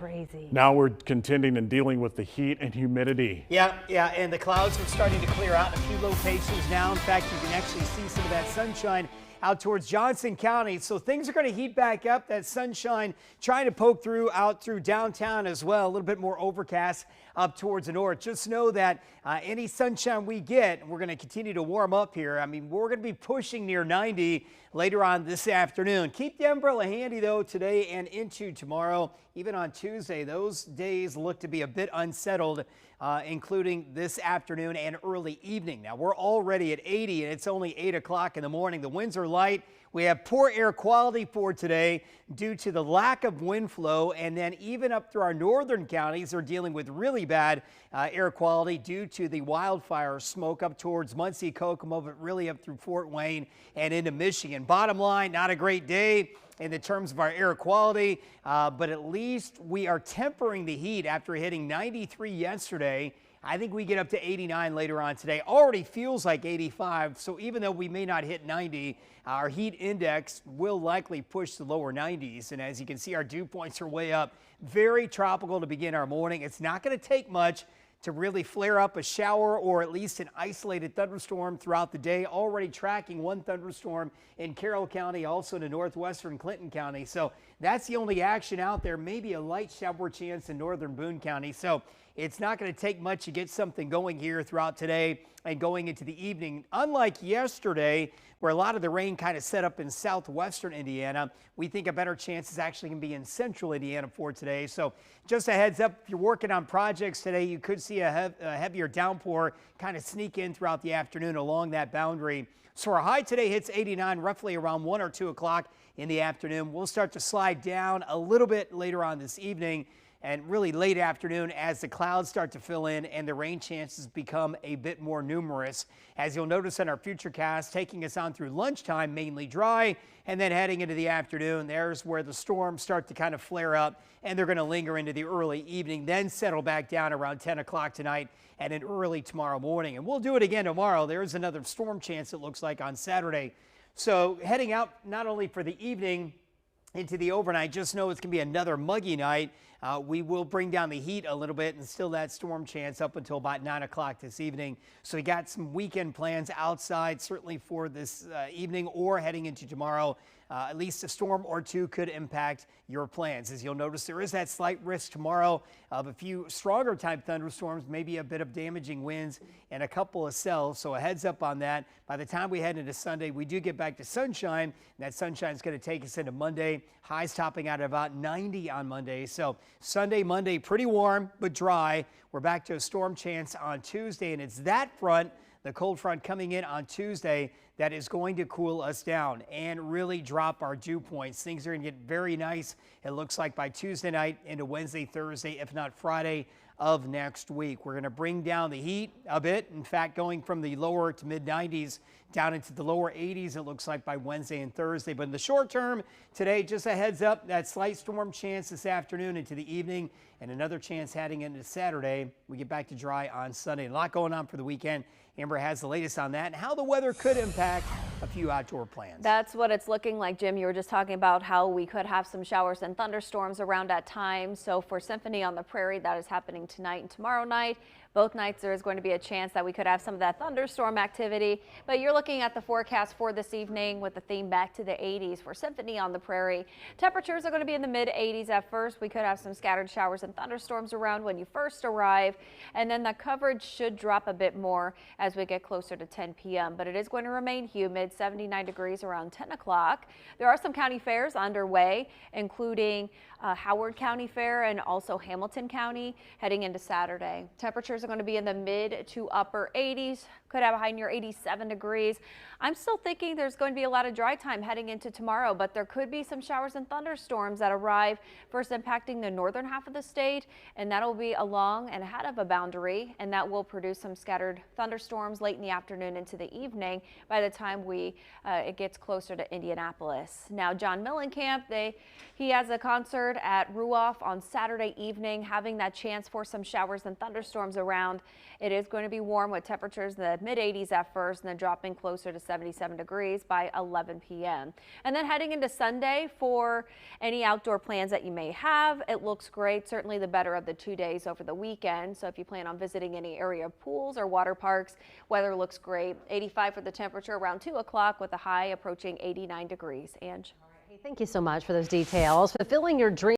crazy. Now we're contending and dealing with the heat and humidity. Yeah, and the clouds are starting to clear out in a few locations now. In fact, you can actually see some of that sunshine out towards Johnson County. So things are going to heat back up. That sunshine trying to poke through out through downtown as well. A little bit more overcast up towards the north. Just know that any sunshine we get, we're going to continue to warm up here. I mean, we're going to be pushing near 90 later on this afternoon. Keep the umbrella handy though today and into tomorrow. Even on Tuesday, those days look to be a bit unsettled, including this afternoon and early evening. Now we're already at 80 and it's only 8 o'clock in the morning. The winds are light. We have poor air quality for today due to the lack of wind flow, and then even up through our northern counties are dealing with really bad air quality due to the wildfire smoke up towards Muncie, Kokomo, but really up through Fort Wayne and into Michigan. Bottom line, not a great day in the terms of our air quality, but at least we are tempering the heat after hitting 93 yesterday. I think we get up to 89 later on today. Already feels like 85, so even though we may not hit 90, our heat index will likely push the lower 90s. And as you can see, our dew points are way up. Very tropical to begin our morning. It's not going to take much to really flare up a shower or at least an isolated thunderstorm throughout the day. Already tracking one thunderstorm in Carroll County, also to northwestern Clinton County. So that's the only action out there. Maybe a light shower chance in northern Boone County. So it's not going to take much to get something going here throughout today and going into the evening. Unlike yesterday, where a lot of the rain kind of set up in southwestern Indiana, we think a better chance is actually going to be in central Indiana for today. So just a heads up, if you're working on projects today, you could see a heavier downpour kind of sneak in throughout the afternoon along that boundary. So our high today hits 89 roughly around 1 or 2 o'clock in the afternoon. We'll start to slide down a little bit later on this evening and really late afternoon as the clouds start to fill in and the rain chances become a bit more numerous. As you'll notice in our futurecast, taking us on through lunchtime, mainly dry, and then heading into the afternoon, there's where the storms start to kind of flare up, and they're going to linger into the early evening, then settle back down around 10 o'clock tonight and in early tomorrow morning. And we'll do it again tomorrow. There's another storm chance, it looks like, on Saturday. So heading out not only for the evening into the overnight, just know it's going to be another muggy night. We will bring down the heat a little bit and still that storm chance up until about 9 o'clock this evening. So we got some weekend plans outside, certainly for this evening or heading into tomorrow. At least a storm or two could impact your plans. As you'll notice, there is that slight risk tomorrow of a few stronger type thunderstorms, maybe a bit of damaging winds and a couple of cells. So a heads up on that. By the time we head into Sunday, we do get back to sunshine. And that sunshine is going to take us into Monday. Highs topping out at about 90 on Monday. So Sunday, Monday, pretty warm but dry. We're back to a storm chance on Tuesday, and it's that front, the cold front coming in on Tuesday, that is going to cool us down and really drop our dew points. Things are going to get very nice, it looks like, by Tuesday night into Wednesday, Thursday, if not Friday of next week. We're going to bring down the heat a bit. In fact, going from the lower to mid 90s down into the lower 80s, it looks like, by Wednesday and Thursday. But in the short term, today, just a heads up, that slight storm chance this afternoon into the evening and another chance heading into Saturday. We get back to dry on Sunday. A lot going on for the weekend. Amber has the latest on that and how the weather could impact a few outdoor plans. That's what it's looking like, Jim. You were just talking about how we could have some showers and thunderstorms around at times. So for Symphony on the Prairie, that is happening tonight and tomorrow night. Both nights there is going to be a chance that we could have some of that thunderstorm activity. But you're looking at the forecast for this evening with the theme back to the 80s for Symphony on the Prairie. Temperatures are going to be in the mid 80s at first. We could have some scattered showers and thunderstorms around when you first arrive. And then the coverage should drop a bit more as we get closer to 10 p.m. But it is going to remain humid, 79 degrees around 10 o'clock. There are some county fairs underway, including Howard County Fair and also Hamilton County heading into Saturday. Temperatures are going to be in the mid to upper 80s. Could have a high near 87 degrees. I'm still thinking there's going to be a lot of dry time heading into tomorrow, but there could be some showers and thunderstorms that arrive first impacting the northern half of the state, and that'll be along and ahead of a boundary, and that will produce some scattered thunderstorms late in the afternoon into the evening by the time it gets closer to Indianapolis. Now, John Mellencamp, he has a concert at Ruoff on Saturday evening, having that chance for for some showers and thunderstorms around. It is going to be warm with temperatures in the mid-80s at first and then dropping closer to 77 degrees by 11 p.m. And then heading into Sunday, for any outdoor plans that you may have, it looks great. Certainly the better of the 2 days over the weekend. So if you plan on visiting any area pools or water parks, weather looks great. 85 for the temperature around 2 o'clock with a high approaching 89 degrees. Ange. Thank you so much for those details. Fulfilling your dream.